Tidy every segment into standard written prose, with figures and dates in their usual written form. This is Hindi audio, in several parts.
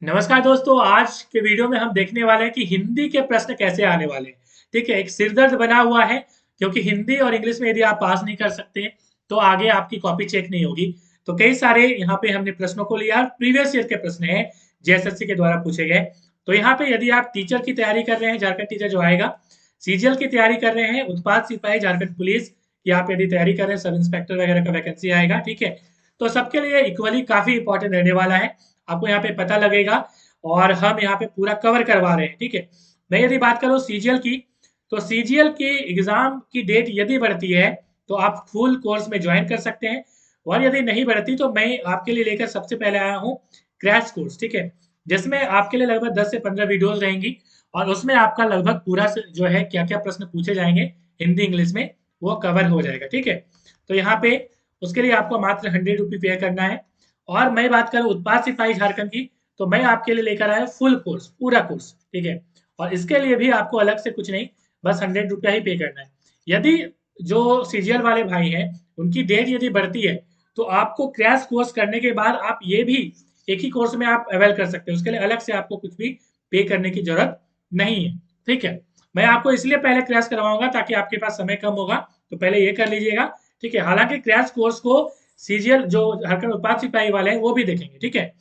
नमस्कार दोस्तों, आज के वीडियो में हम देखने वाले हैं कि हिंदी के प्रश्न कैसे आने वाले हैं। ठीक है, एक सिरदर्द बना हुआ है क्योंकि हिंदी और इंग्लिश में यदि आप पास नहीं कर सकते तो आगे आपकी कॉपी चेक नहीं होगी। तो कई सारे यहाँ पे हमने प्रश्नों को लिया, प्रीवियस ईयर के प्रश्न हैं जेएसएससी के द्वारा पूछे गए। तो यहाँ पे यदि आप टीचर की तैयारी कर रहे हैं, झारखंड टीचर जो आएगा, सीजीएल की तैयारी कर रहे हैं, उत्पाद सिपाही झारखंड पुलिस की आप यदि तैयारी कर रहे हैं, सब इंस्पेक्टर वगैरह का वैकेंसी आएगा। ठीक है, तो सबके लिए इक्वली काफी इंपॉर्टेंट रहने वाला है। आपको यहाँ पे पता लगेगा और हम यहाँ पे पूरा कवर करवा रहे हैं। ठीक है, मैं यदि बात करूँ सीजीएल की, तो सीजीएल की एग्जाम की डेट यदि बढ़ती है तो आप फुल कोर्स में ज्वाइन कर सकते हैं, और यदि नहीं बढ़ती तो मैं आपके लिए लेकर सबसे पहले आया हूँ क्रैश कोर्स। ठीक है, जिसमें आपके लिए लगभग 10 से 15 वीडियोस रहेंगी और उसमें आपका लगभग पूरा जो है क्या क्या प्रश्न पूछे जाएंगे हिंदी इंग्लिश में वो कवर हो जाएगा। ठीक है, तो यहाँ पे उसके लिए आपको मात्र 100 रुपये पे करना है। और मैं बात करूँ उत्पाद सिपाही झारखंड की, तो मैं आपके लिए लेकर आया फुल कोर्स, पूरा कोर्स। ठीक है, और इसके लिए भी आपको अलग से कुछ नहीं, बस 100 रुपया ही पे करना है। यदि जो सीजीएल वाले भाई हैं उनकी डेट यदि बढ़ती है तो आपको क्रैश कोर्स करने के बाद आप ये भी एक ही कोर्स में आप अवेल कर सकते हैं, उसके लिए अलग से आपको कुछ भी पे करने की जरूरत नहीं है। ठीक है, मैं आपको इसलिए पहले क्रैश करवाऊंगा ताकि आपके पास समय कम होगा, तो पहले ये कर लीजिएगा। ठीक है, हालांकि क्रैश कोर्स को सीजीएल जो झारखंड उत्पाद सिपाही वाले हैं वो भी देखेंगे। ठीक है,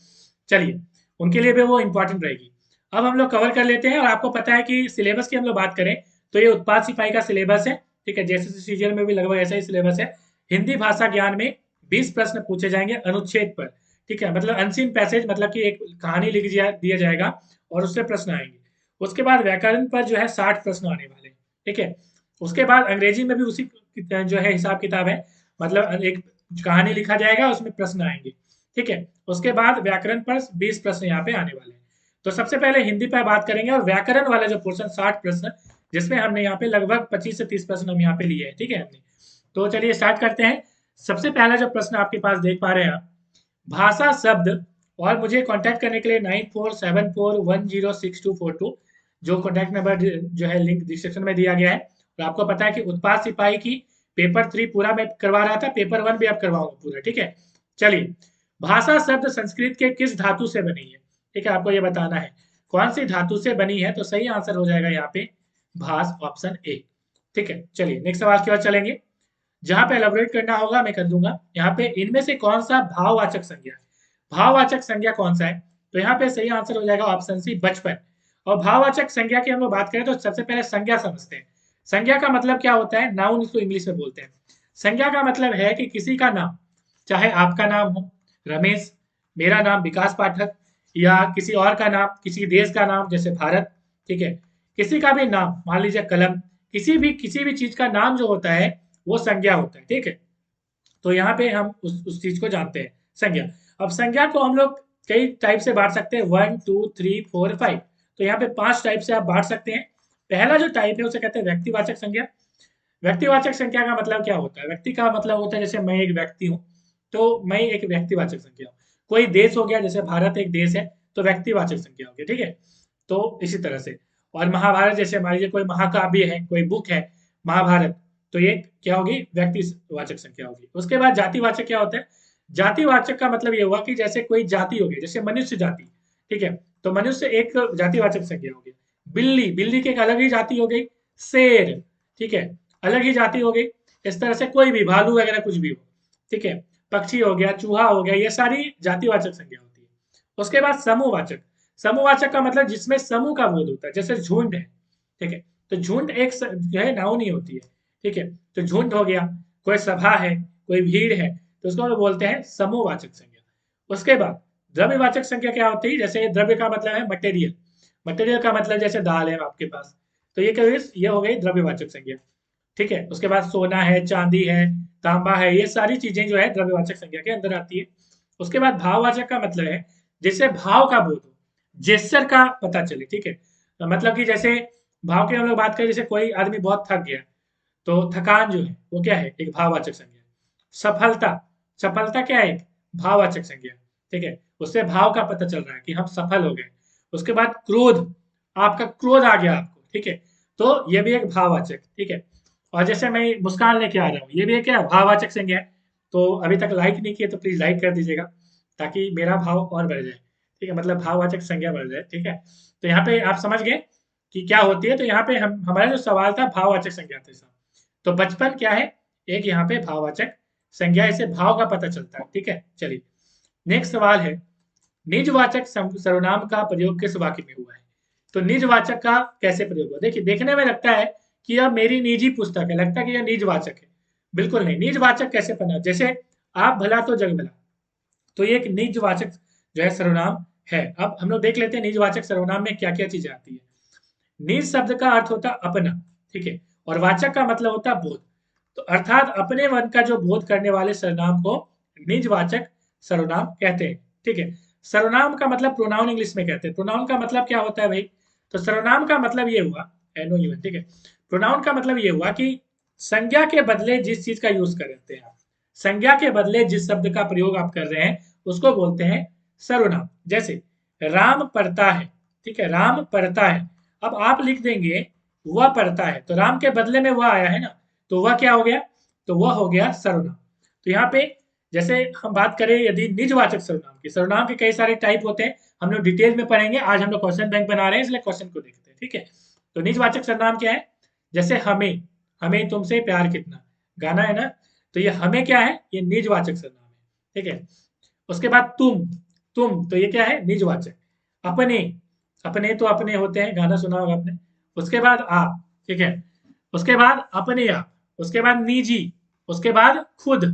चलिए, उनके लिए भी वो इंपॉर्टेंट रहेगी। अब हम लोग कवर कर लेते हैं, और आपको पता है कि सिलेबस की हम लोग बात करें तो ये उत्पाद सिपाही का सिलेबस है। ठीक है, जैसे सीजीएल में भी लगभग ऐसा ही सिलेबस है। हिंदी भाषा ज्ञान में 20 प्रश्न पूछे जाएंगे अनुच्छेद पर। ठीक है, मतलब अनसीन पैसेज, मतलब कि एक कहानी लिख दिया जाएगा और उससे प्रश्न आएंगे। उसके बाद व्याकरण पर जो है 60 प्रश्न आने वाले हैं। ठीक है, उसके बाद अंग्रेजी में भी उसी जो है हिसाब किताब है, मतलब एक कहानी लिखा जाएगा उसमें प्रश्न आएंगे। ठीक है, उसके बाद व्याकरण पर 20 प्रश्न यहाँ पे आने वाले हैं। तो सबसे पहले हिंदी पर बात करेंगे, और व्याकरण वाला जो पोर्शन 60 प्रश्न, जिसमें हमने यहाँ पे लगभग 25 से 30 प्रश्न हम यहाँ पे लिए हैं। ठीक है, हमने, तो चलिए स्टार्ट करते हैं। सबसे पहला जो प्रश्न आपके पास देख पा रहे हैं आप, भाषा शब्द, और मुझे कांटेक्ट करने के लिए 9474106242, जो कांटेक्ट नंबर जो है लिंक डिस्क्रिप्शन में दिया गया है। और आपको पता है कि उत्पाद सिपाही की पेपर 3 पूरा मैं करवा रहा था, पेपर 1 भी अब करवाऊंगा पूरा। ठीक है, चलिए, भाषा शब्द संस्कृत के किस धातु से बनी है? ठीक है, आपको ये बताना है कौन सी धातु से बनी है, तो सही आंसर हो जाएगा यहाँ पे भास, ऑप्शन ए। ठीक है, चलिए नेक्स्ट सवाल की ओर चलेंगे, जहां पे एलोबरेट करना होगा मैं कर दूंगा। यहाँ पे इनमें से कौन सा भाववाचक संज्ञा है? भाववाचक संज्ञा कौन सा है? तो यहाँ पे सही आंसर हो जाएगा ऑप्शन सी, बचपन। और भाववाचक संज्ञा की हम लोग बात करें तो सबसे पहले संज्ञा समझते हैं। संज्ञा का मतलब क्या होता है? नाउन इसको इंग्लिश में बोलते हैं। संज्ञा का मतलब है कि किसी का नाम, चाहे आपका नाम हो रमेश, मेरा नाम विकास पाठक, या किसी और का नाम, किसी देश का नाम जैसे भारत। ठीक है, किसी का भी नाम, मान लीजिए कलम, किसी भी चीज का नाम जो होता है वो संज्ञा होता है। ठीक है, तो यहाँ पे हम उस चीज को जानते हैं, संज्ञा। अब संज्ञा को हम लोग कई टाइप से बांट सकते हैं, 1 2 3 4 5। तो यहाँ पे 5 टाइप से आप बांट सकते हैं। पहला जो टाइप है उसे कहते हैं व्यक्तिवाचक संज्ञा। व्यक्तिवाचक संज्ञा का मतलब क्या होता है? व्यक्ति का मतलब होता है जैसे मैं एक व्यक्ति हूँ, तो मैं एक व्यक्तिवाचक संज्ञा हूँ। कोई देश हो गया, जैसे भारत एक देश है, तो व्यक्तिवाचक संज्ञा हो गया। ठीक है, तो इसी तरह से। और महाभारत, जैसे मान लीजिए कोई महाकाव्य है, कोई बुक है महाभारत, तो ये क्या होगी? व्यक्तिवाचक संख्या होगी। उसके बाद जातिवाचक क्या होता है? जातिवाचक का मतलब ये हुआ कि जैसे कोई जाति हो गई, जैसे मनुष्य जाति। ठीक है, तो मनुष्य एक जातिवाचक संज्ञा हो गई। बिल्ली, बिल्ली की एक अलग ही जाति हो गई। शेर, ठीक है, अलग ही जाति हो गई। इस तरह से कोई भी भालू वगैरह कुछ भी हो। ठीक है, पक्षी हो गया, चूहा हो गया, ये सारी जातिवाचक संज्ञा होती है। उसके बाद समूहवाचक। समूहवाचक का मतलब जिसमें समूह का बोध होता है, जैसे झुंड है। ठीक है, तो झुंड एक जो है नाउन ही होती है। ठीक है, तो झुंड हो गया, कोई सभा है, कोई भीड़ है, तो उसको हम लोग बोलते हैं समूहवाचक संज्ञा। उसके बाद द्रव्यवाचक संज्ञा क्या होती है? जैसे द्रव्य का मतलब है मटेरियल, मटेरियल का मतलब जैसे दाल है आपके पास, तो ये हो गई द्रव्यवाचक संज्ञा। ठीक है, उसके बाद सोना है, चांदी है, तांबा है, ये सारी चीजें जो है द्रव्यवाचक संज्ञा के अंदर आती है। उसके बाद भाववाचक का मतलब है जिससे भाव का बोध हो, जेस्चर का पता चले। ठीक है, तो मतलब कि जैसे भाव की हम लोग बात करें, जैसे कोई आदमी बहुत थक गया, तो थकान जो है वो क्या है? एक भाववाचक संज्ञा है। सफलता, सफलता क्या है? एक भाववाचक संज्ञा है। ठीक है, उससे भाव का पता चल रहा है कि हम सफल हो गए। उसके बाद क्रोध, आपका क्रोध आ गया आपको। ठीक है, तो ये भी एक भाववाचक। ठीक है, और जैसे मैं मुस्कान लेके आ रहा हूँ, ये भी एक क्या भाववाचक संज्ञा है। तो अभी तक लाइक नहीं किए तो प्लीज लाइक कर दीजिएगा ताकि मेरा भाव और बढ़ जाए। ठीक है, मतलब भाववाचक संज्ञा बढ़ जाए, ठीक है। तो यहाँ पे आप समझ गए कि क्या होती है। तो यहाँ पे हमारा जो सवाल था भाववाचक संज्ञा थे साहब। तो बचपन क्या है, एक यहाँ पे भाववाचक संज्ञा, इसे भाव का पता चलता है, ठीक है। चलिए नेक्स्ट सवाल है, निजवाचक सर्वनाम का प्रयोग किस वाक्य में हुआ है। तो निजवाचक का कैसे प्रयोग हुआ, देखिए देखने में लगता है कि यह मेरी निजी पुस्तक है, लगता है कि यह निजवाचक है, बिल्कुल नहीं। निजवाचक कैसे बना, जैसे आप भला तो जग भला, तो ये एक निजवाचक जो है सर्वनाम है। अब हम लोग देख लेते हैं निजवाचक सर्वनाम में क्या क्या चीजें आती है। निज शब्द का अर्थ होता है अपना, ठीक है, और वाचक का मतलब होता है बोध। तो अर्थात अपने मन का जो बोध करने वाले सर्वनाम को निजवाचक सर्वनाम कहते हैं, ठीक है। सर्वनाम का मतलब प्रोनाउन इंग्लिश में कहते हैं। प्रोनाउन का मतलब क्या होता है भाई, तो सर्वनाम का मतलब ये हुआ NOUN, ठीक है। प्रोनाउन का मतलब ये हुआ कि संज्ञा के बदले जिस चीज का यूज कर रहे हैं आप, संज्ञा के बदले जिस शब्द का प्रयोग आप कर रहे हैं उसको बोलते हैं सर्वनाम। जैसे राम पढ़ता है, ठीक है, राम पढ़ता है। अब आप लिख देंगे वह पढ़ता है, तो राम के बदले में वह आया है ना, तो वह क्या हो गया, तो वह हो गया सर्वनाम। तो यहाँ पे जैसे हम बात करें यदि निजवाचक सर्वनाम की, सर्वनाम के कई सारे टाइप होते हैं, हम लोग डिटेल में पढ़ेंगे। आज हम लोग क्वेश्चन बैंक बना रहे हैं, इसलिए क्वेश्चन को देखते हैं, ठीक है। तो निजवाचक सर्वनाम क्या है, जैसे हमें, हमें तुमसे प्यार कितना, गाना है ना, तो ये हमें क्या है, ये निजवाचक सर्वनाम है, ठीक है। उसके बाद तुम तो ये क्या है, निजवाचक। अपने, अपने तो अपने होते हैं, गाना सुना होगा आपने। उसके बाद आप, ठीक है। उसके बाद अपने आप, उसके बाद निजी, उसके बाद खुद,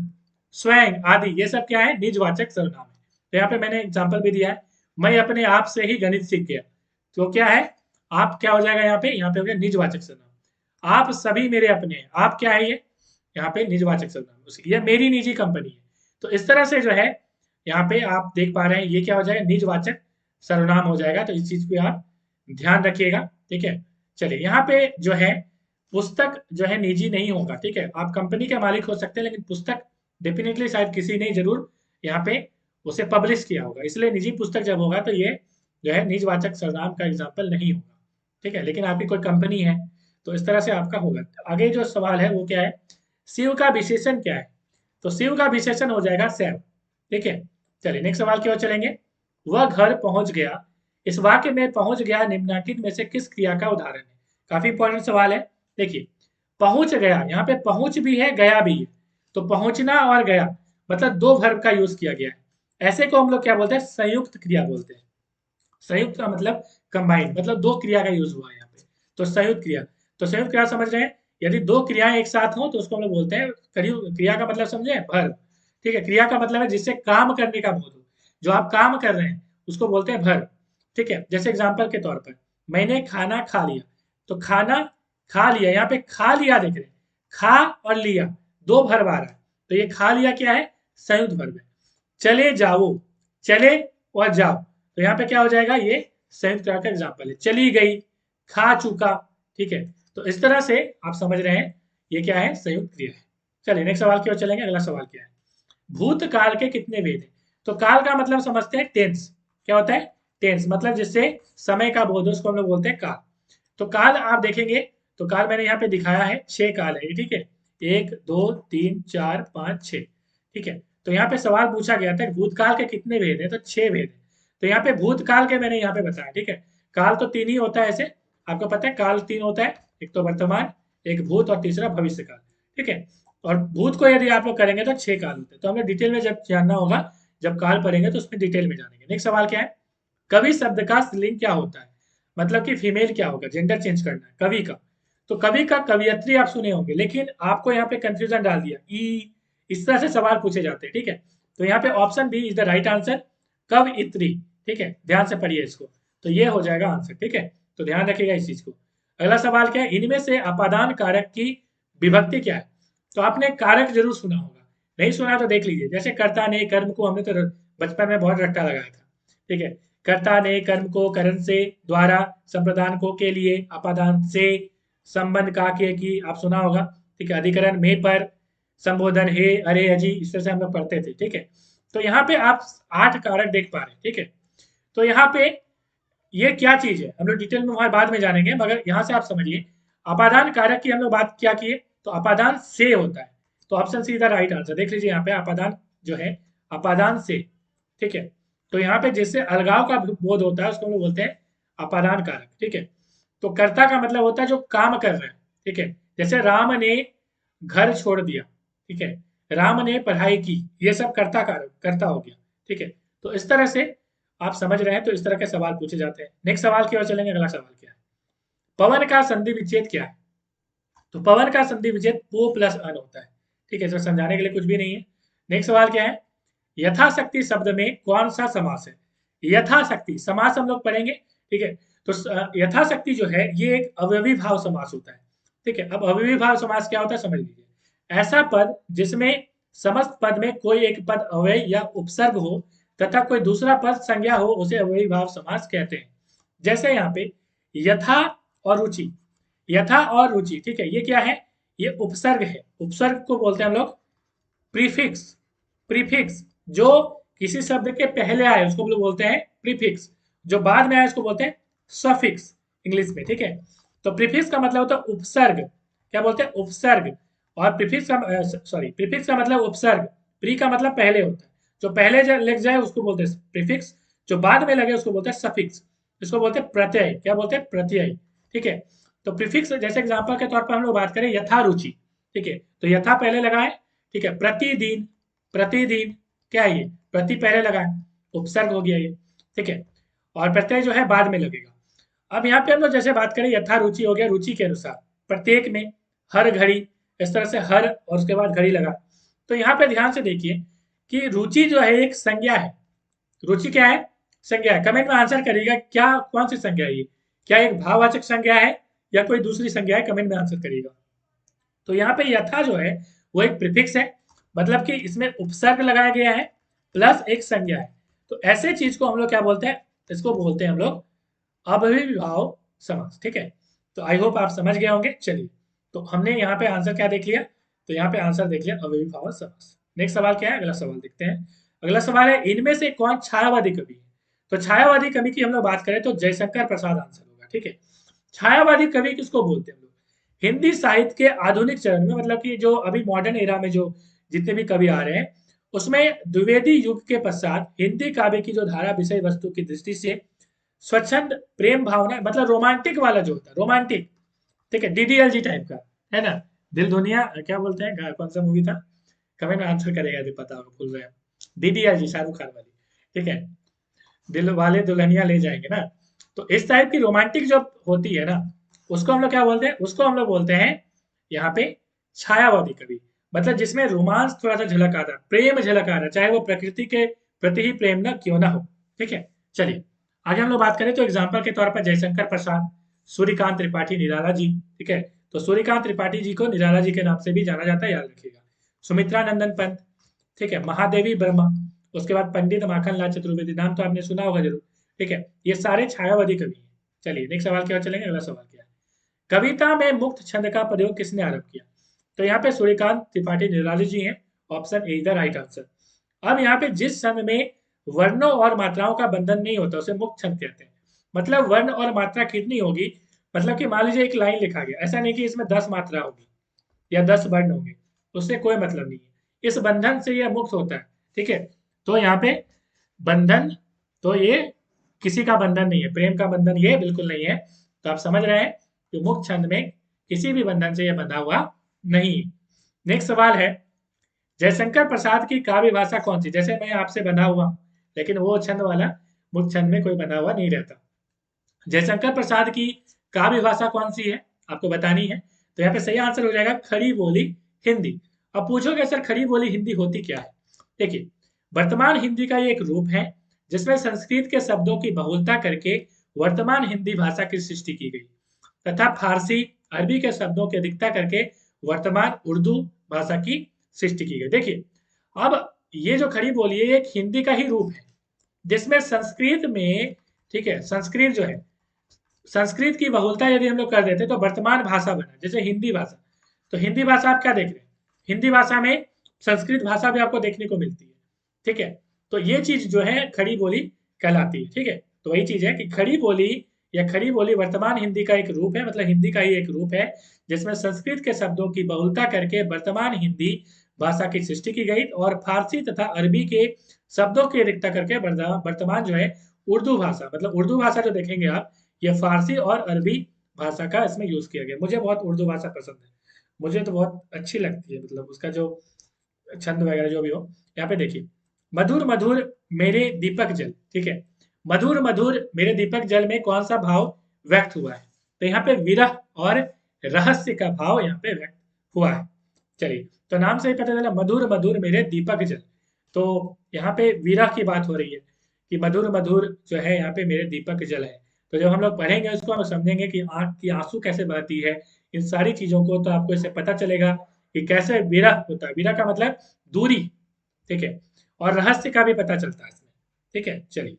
स्वयं आदि, ये सब क्या है, निजवाचक सर्वनाम है। तो यहाँ पे मैंने एग्जांपल भी दिया है, मैं अपने आप से ही गणित सीख गया, तो क्या है, आप क्या हो जाएगा यहाँ पे, यहाँ पे हो गया निजवाचक सर्वनाम। आप सभी मेरे अपने हैं, आप क्या है ये, यहाँ पे निजवाचक सर्वनाम, ये मेरी निजी कंपनी है। तो इस तरह से जो है यहाँ पे आप देख पा रहे हैं, ये क्या हो जाएगा, निजवाचक सर्वनाम हो जाएगा। तो इस चीज पे आप ध्यान रखिएगा, ठीक है। चलिए यहाँ पे जो है पुस्तक जो है निजी नहीं होगा, ठीक है। आप कंपनी के मालिक हो सकते हैं, लेकिन पुस्तक डेफिनेटली शायद किसी ने जरूर यहाँ पे उसे पब्लिश किया होगा, इसलिए निजी पुस्तक जब होगा तो ये जो है निजवाचक सर्वनाम का एग्जाम्पल नहीं होगा, ठीक है। लेकिन आपकी कोई कंपनी है तो इस तरह से आपका होगा। आगे जो सवाल है वो क्या है, शिव का विशेषण क्या है। तो शिव का विशेषण हो जाएगा शैव, ठीक है। चलिए नेक्स्ट सवाल की ओर चलेंगे। वह घर पहुंच गया, इस वाक्य में पहुंच गया निम्नलिखित में से किस क्रिया का उदाहरण है। काफी इंपॉर्टेंट सवाल है। देखिए पहुंच गया, यहाँ पे पहुंच भी है गया भी है, तो पहुंचना और गया मतलब दो वर्ब का यूज किया गया है। ऐसे को हम लोग क्या बोलते हैं, संयुक्त क्रिया बोलते हैं। संयुक्त का मतलब कंबाइन, मतलब दो क्रिया का यूज हुआ है यहाँ पे, तो संयुक्त क्रिया। तो संयुक्त क्रिया समझ रहे हैं, यदि दो क्रियाएं एक साथ हो तो उसको हम लोग बोलते हैं क्रिया का मतलब समझे, वर्ब, ठीक है। क्रिया का मतलब है जिससे काम करने का बोध हो, जो आप काम कर रहे हैं उसको बोलते हैं वर्ब, ठीक है। जैसे एग्जाम्पल के तौर पर मैंने खाना खा लिया, तो खाना खा लिया, यहाँ पे खा लिया देख रहे हैं, खा और लिया दो वर्ब आ रहा है, तो ये खा लिया क्या है, संयुक्त वर्ब है। चले जाओ, चले और जाओ, तो यहाँ पे क्या हो जाएगा, ये संयुक्त क्रिया का एग्जाम्पल है। चली गई, खा चुका, ठीक है। तो इस तरह से आप समझ रहे हैं ये क्या है, संयुक्त क्रिया है। चलिए नेक्स्ट सवाल की ओर चलेंगे। अगला सवाल क्या है, भूतकाल के कितने वेद हैं। तो काल का मतलब समझते हैं टेंस, क्या होता है, टेंस मतलब जिससे समय का बोध हो उसको हम लोग बोलते हैं काल। तो काल आप देखेंगे, तो काल मैंने यहाँ पे दिखाया है, 6 काल है, ठीक है, 1 2 3 4 5 6, ठीक है। तो यहाँ पे सवाल पूछा गया था भूतकाल के कितने वेद हैं, तो 6 वेद हैं। तो यहाँ पे भूतकाल के मैंने यहाँ पे बताया, ठीक है। काल तो 3 ही होता है, ऐसे आपको पता है काल 3 होता है, एक तो वर्तमान, एक भूत और तीसरा भविष्य काल, ठीक है। और भूत को यदि आप लोग करेंगे तो 6 काल होते हैं। तो हमें डिटेल में जब जानना होगा, जब काल पढ़ेंगे तो उसमें डिटेल में जानेंगे। नेक्स्ट सवाल क्या है, कवि शब्द का स्त्रीलिंग क्या होता है, मतलब कि फीमेल क्या होगा, जेंडर चेंज करना है कवि का। तो कवि का कवियत्री आप सुने होंगे, लेकिन आपको यहाँ पे कंफ्यूजन डाल दिया ई, इस तरह से सवाल पूछे जाते हैं, ठीक है। तो यहाँ पे option B is the right answer, कवियत्री, ठीक है। ध्यान से पढ़िए इसको, तो ये हो जाएगा आंसर, ठीक है। तो ध्यान रखिएगा इस चीज को। अगला सवाल क्या है, इनमें से अपादान कारक की विभक्ति क्या है। तो आपने कारक जरूर सुना होगा, नहीं सुना तो देख लीजिए। जैसे कर्ता ने कर्म को, हमने तो बचपन में बहुत रट्टा लगाया था, ठीक है। कर्ता ने कर्म को करण से, द्वारा, संप्रदान को, के लिए, अपादान से, संबंध का के की आप सुना होगा, ठीक है। अधिकरण में, पर, संबोधन हे, अरे, अजी, इस तरह से हम लोग पढ़ते थे, ठीक है। तो यहाँ पे आप 8 कारक देख पा रहे हैं, ठीक है। तो यहाँ पे ये क्या चीज है, हम लोग डिटेल में वहां बाद में जानेंगे, मगर यहाँ से आप समझिए अपादान कारक की हम लोग बात क्या किए, तो अपादान से होता है। तो option C is the right answer, देख लीजिए यहाँ पे अपादान जो है, अपादान से, ठीक है। तो यहाँ पे जिससे अलगाव का बोध होता है उसको हम लोग बोलते हैं अपादान कारक, ठीक है। तो कर्ता का मतलब होता है जो काम कर रहा है, ठीक है। जैसे राम ने घर छोड़ दिया, ठीक है, राम ने पढ़ाई की, ये सब कर्ता कारक कर्ता हो गया, ठीक है। तो इस तरह से आप समझ रहे हैं, तो इस तरह के सवाल पूछे जाते हैं। नेक्स्ट सवाल की ओर चलेंगे। अगला सवाल क्या है, पवन का संधि विच्छेद क्या है। तो पवन का संधि विच्छेद पो प्लस अन होता है, ठीक है। इसमें समझाने के लिए कुछ भी नहीं है। नेक्स्ट सवाल क्या है, यथाशक्ति शब्द में कौन सा समास है। यथाशक्ति समास हम लोग पढ़ेंगे, ठीक है। तो यथाशक्ति जो है ये एक अव्यवी भाव समास होता है, ठीक है। अब अव्यवी भाव समास क्या होता है समझ लीजिए। ऐसा पद जिसमें समस्त पद में कोई एक पद अव्यय या उपसर्ग हो तथा कोई दूसरा पद संज्ञा हो उसे अव्यवी भाव समास कहते हैं। जैसे यहाँ पे यथा और रुचि, यथा और रुचि, ठीक है, ये क्या है, ये उपसर्ग है। उपसर्ग को बोलते हैं हम लोग प्रीफिक्स। प्रीफिक्स जो किसी शब्द के पहले आए उसको हम लोग बोलते हैं प्रीफिक्स, जो बाद में आए उसको बोलते हैं सफिक्स इंग्लिश में, ठीक है। तो प्रीफिक्स का मतलब होता है उपसर्ग, क्या बोलते हैं उपसर्ग। और प्रीफिक्स का सॉरी प्रीफिक्स का मतलब उपसर्ग, प्री का मतलब पहले होता है, जो पहले लग जाए उसको बोलते हैं प्रीफिक्स, जो बाद में लगे उसको बोलते हैं सफिक्स। इसको बोलते हैं प्रत्यय, क्या बोलते हैं प्रत्यय, ठीक है। तो प्रीफिक्स जैसे एग्जांपल के तौर पर हम लोग बात करें यथा रुचि, ठीक है, तो यथा पहले लगाए, ठीक है। प्रतिदिन, प्रतिदिन क्या है ये, प्रति पहले लगाए, उपसर्ग हो गया ये, ठीक है। और प्रत्यय जो है बाद में लगेगा। अब यहाँ पे हम लोग जैसे बात करें यथा रुचि हो गया, रुचि के अनुसार, प्रत्येक में, हर घड़ी, इस तरह से हर और उसके बाद घड़ी लगा। तो यहाँ पे ध्यान से देखिए कि रुचि जो है एक संज्ञा है। रुचि क्या है, संज्ञा है। कमेंट में आंसर करिएगा क्या कौन सी संज्ञा है ये, क्या एक भाववाचक संज्ञा है या कोई दूसरी संज्ञा है, कमेंट में आंसर करिएगा। तो यहाँ पे यथा जो है वो एक प्रीफिक्स है, मतलब कि इसमें उपसर्ग लगाया गया है प्लस एक संज्ञा है। तो ऐसे चीज को हम लोग क्या बोलते हैं, इसको बोलते हैं हम लोग अव्ययीभाव समास, ठीक है। तो आई होप आप समझ गए होंगे। चलिए, तो हमने यहाँ पे आंसर क्या देख लिया, तो यहाँ पे आंसर देख लिया अव्ययीभाव समास। नेक्स्ट सवाल क्या है, अगला सवाल देखते हैं। अगला सवाल है इनमें से कौन छायावादी कवि है। तो छायावादी कवि की हम लोग बात करें तो जयशंकर प्रसाद आंसर होगा, ठीक है। छायावादी कवि किसको बोलते हैं हम लोग, हिंदी साहित्य के आधुनिक चरण में, मतलब कि जो अभी मॉडर्न एरा में जो जितने भी कवि आ रहे हैं उसमें द्विवेदी युग के पश्चात हिंदी काव्य की जो धारा विषय वस्तु की दृष्टि से स्वच्छंद प्रेम भावना, मतलब रोमांटिक वाला जो होता है रोमांटिक, ठीक है, डीडीएलजी टाइप का, है ना। दिल दुनिया क्या बोलते हैं, कौन सा मूवी था, कमेंट में आंसर करेगा यदि पता होगा, भूल रहे हैं। डीडीएलजी शाहरुख खान वाली, ठीक है, दिल वाले दुल्हनिया ले जाएंगे ना। तो इस टाइप की रोमांटिक जो होती है ना, उसको हम लोग क्या बोलते हैं, उसको हम लोग बोलते हैं यहाँ पे छायावादी कवि। मतलब जिसमें रोमांस थोड़ा सा झलक आता है, प्रेम झलक आ रहा है, चाहे वो प्रकृति के प्रति ही प्रेम ना क्यों ना हो, ठीक है। चलिए आगे हम लोग बात करें तो एग्जाम्पल के तौर पर जयशंकर प्रसाद, सूर्यकांत त्रिपाठी, निराला जी, ठीक है। तो सूर्यकांत त्रिपाठी जी को निराला जी के नाम से भी जाना जाता है, याद रखिएगा। सुमित्रा नंदन पंत, ठीक है, महादेवी वर्मा, उसके बाद पंडित माखनलाल चतुर्वेदी, नाम तो आपने सुना होगा जरूर, ठीक है। ये सारे छायावादी कवि हैं। चलिए नेक्स्ट सवाल की ओर चलेंगे। अगला सवाल क्या है, कविता में मुक्त छंद का प्रयोग किसने आरंभ किया। तो यहाँ पे सूर्यकांत त्रिपाठी निराली जी हैं, option A is the right answer. अब यहाँ पे जिस छंद में वर्णों और मात्राओं का बंधन नहीं होता उसे मुक्त छंद कहते हैं। मतलब वर्ण और मात्रा कितनी होगी, मतलब कि मान लीजिए एक लाइन लिखा गया, ऐसा नहीं कि इसमें 10 मात्रा होगी या 10 वर्ण होंगे, उससे कोई मतलब नहीं है, इस बंधन से यह मुक्त होता है, ठीक है। तो यहाँ पे बंधन, तो ये किसी का बंधन नहीं है, प्रेम का बंधन ये बिल्कुल नहीं है। तो आप समझ रहे हैं कि मुक्त छंद में किसी भी बंधन से यह बंधा हुआ नहीं है। नेक्स्ट सवाल है, जयशंकर प्रसाद की काव्य भाषा कौन सी। जैसे मैं आपसे बंधा हुआ, लेकिन वो छंद वाला मुक्त छंद में कोई बंधा हुआ नहीं रहता। जयशंकर प्रसाद की काव्य भाषा कौन सी है आपको बतानी है। तो यहाँ पे सही आंसर हो जाएगा खड़ी बोली हिंदी। अब पूछोगे सर खड़ी बोली हिंदी होती क्या है। देखिए, वर्तमान हिंदी का ये एक रूप है जिसमें संस्कृत के शब्दों की बहुलता करके वर्तमान हिंदी भाषा की सृष्टि की गई, तथा फारसी अरबी के शब्दों की अधिकता करके वर्तमान उर्दू भाषा की सृष्टि की गई। देखिए, अब ये जो खड़ी बोली है एक हिंदी का ही रूप है जिसमें संस्कृत में, ठीक है, संस्कृत जो है, संस्कृत की बहुलता यदि हम लोग कर देते तो वर्तमान भाषा बना, जैसे हिंदी भाषा। तो हिंदी भाषा आप क्या देख रहे हैं, हिंदी भाषा में संस्कृत भाषा भी आपको देखने को मिलती है, ठीक है। तो ये चीज जो है खड़ी बोली कहलाती है, ठीक है। तो वही चीज है कि खड़ी बोली या खड़ी बोली वर्तमान हिंदी का एक रूप है, मतलब हिंदी का ही एक रूप है जिसमें संस्कृत के शब्दों की बहुलता करके वर्तमान हिंदी भाषा की सृष्टि की गई और फारसी तथा अरबी के शब्दों की रिक्ता करके वर्तमान जो है उर्दू भाषा, मतलब उर्दू भाषा जो देखेंगे आप, ये फारसी और अरबी भाषा का इसमें यूज किया गया। मुझे बहुत उर्दू भाषा पसंद है, मुझे तो बहुत अच्छी लगती है, मतलब उसका जो छंद वगैरह जो भी हो। यहाँ पे देखिए, मधुर मधुर मेरे दीपक जल, ठीक है, मधुर मधुर मेरे दीपक जल में कौन सा भाव व्यक्त हुआ है? तो यहाँ पे विरह और रहस्य का भाव यहाँ पे व्यक्त हुआ है। चलिए, तो नाम से ही पता चला मधुर मधुर मेरे दीपक जल, तो यहाँ पे विरह की बात हो रही है कि मधुर मधुर जो है यहाँ पे मेरे दीपक जल है। तो जब हम लोग पढ़ेंगे उसको, हम समझेंगे कि आंख की आंसू कैसे बहती है, इन सारी चीजों को, तो आपको इससे पता चलेगा कि कैसे विरह होता है। विरह का मतलब दूरी, ठीक है, और रहस्य का भी पता चलता है इसमें। ठीक है, चलिए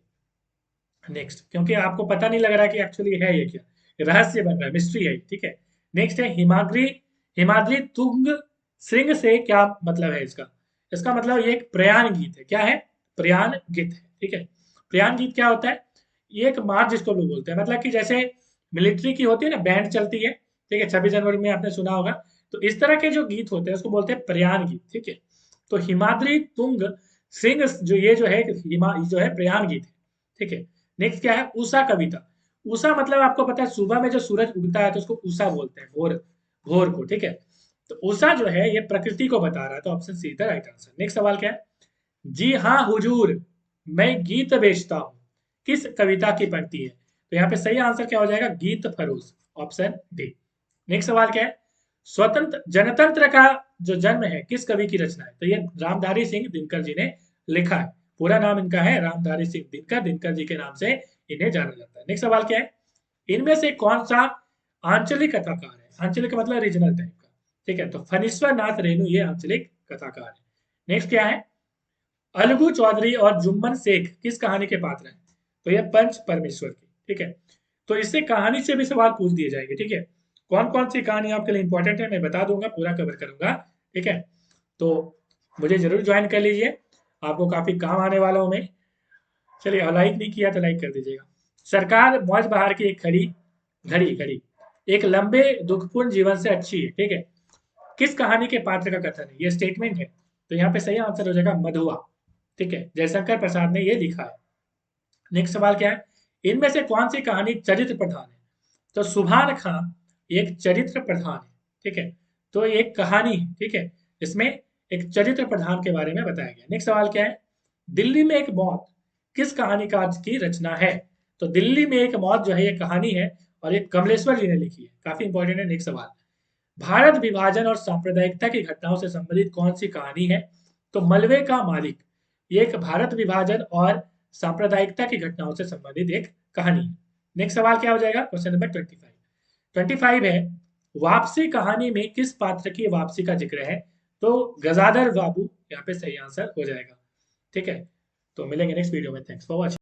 नेक्स्ट, क्योंकि आपको पता नहीं लग रहा कि एक्चुअली है ये क्या, रहस्य बन रहा है, मिस्ट्री है, ठीक है। नेक्स्ट है हिमाद्री, हिमाद्री तुंग श्रृंग से क्या मतलब है इसका? इसका मतलब ये एक प्रयाण गीत है। क्या है? प्रयाण गीत है, ठीक है। प्रयाण गीत क्या होता है? ये एक मार्च जिसको लोग बोलते हैं, मतलब कि जैसे मिलिट्री की होती है ना, बैंड चलती है, ठीक है, 26 जनवरी में आपने सुना होगा, तो इस तरह के जो गीत होते हैं उसको बोलते हैं प्रयाण गीत, ठीक है। तो हिमाद्री तुंग श्रृंग जो ये जो है हिमा जो है प्रयाण गीत है, ठीक है। नेक्स्ट क्या है? उषा कविता। उषा मतलब आपको पता है सुबह में जो सूरज उगता है तो उसको उषा बोलते हैं, भोर, भोर को, ठीक है। तो उषा जो है ये प्रकृति को बता रहा है, तो ऑप्शन सी था राइट आंसर। नेक्स्ट सवाल क्या है? जी हाँ हुजूर, मैं गीत बेचता हूँ, किस कविता की पंक्ति है? तो यहाँ पे सही आंसर क्या हो जाएगा? गीत फरोश, ऑप्शन डी। नेक्स्ट सवाल क्या है? स्वतंत्र जनतंत्र का जो जन्म है किस कवि की रचना है? तो ये रामधारी सिंह दिनकर जी ने लिखा है। पूरा नाम इनका है रामधारी सिंह दिनकर, दिनकर जी के नाम से इन्हें जाना जाता है। नेक्स्ट सवाल क्या है? इनमें से कौन सा आंचलिक कथाकार है? आंचलिक का मतलब रीजनल टाइप का, ठीक है। तो फणीश्वर नाथ रेणु ये आंचलिक कथाकार है। नेक्स्ट क्या है? अलगू चौधरी और जुम्मन शेख किस कहानी के पात्र हैं? तो ये पंच परमेश्वर की, ठीक है। तो इससे कहानी से भी सवाल पूछ दिए जाएंगे, ठीक है। कौन कौन सी कहानी आपके लिए इंपॉर्टेंट है मैं बता दूंगा, पूरा कवर करूंगा, ठीक है। तो मुझे जरूर ज्वाइन कर लीजिए, आपको काफी काम आने वाला हूं मैं। चलिए, और लाइक नहीं किया तो लाइक कर दीजिएगा। सरकार मौज बहार की एक खड़ी घड़ी घड़ी एक लंबे दुखपूर्ण जीवन से अच्छी है, ठीक है। किस कहानी के पात्र का कथन है? ये स्टेटमेंट है, तो यहाँ पे सही आंसर हो जाएगा मधुआ, ठीक है। जयशंकर प्रसाद ने ये लिखा है। नेक्स्ट सवाल क्या है? इनमें से कौन सी कहानी चरित्र प्रधान है? तो सुभान खां एक चरित्र प्रधान है, ठीक है। तो ये एक कहानी है, ठीक है, इसमें एक चरित्र प्रधान के बारे में बताया गया। नेक्स्ट सवाल क्या है? दिल्ली में एक मौत किस कहानीकार की रचना है? तो दिल्ली में एक मौत जो है ये कहानी है, और ये कमलेश्वर जी ने लिखी है, काफी इंपॉर्टेंट है। नेक्स्ट सवाल, भारत विभाजन और सांप्रदायिकता की घटनाओं से संबंधित कौन सी कहानी है? तो मलबे का मालिक, ये एक भारत विभाजन और सांप्रदायिकता की घटनाओं से संबंधित एक कहानी है। नेक्स्ट सवाल क्या हो जाएगा? क्वेश्चन नंबर 25, 25 है, वापसी कहानी में किस पात्र की वापसी का जिक्र है? तो गजाधर बाबू यहाँ पे सही आंसर हो जाएगा, ठीक है। तो मिलेंगे नेक्स्ट वीडियो में, थैंक्स फॉर वॉचिंग।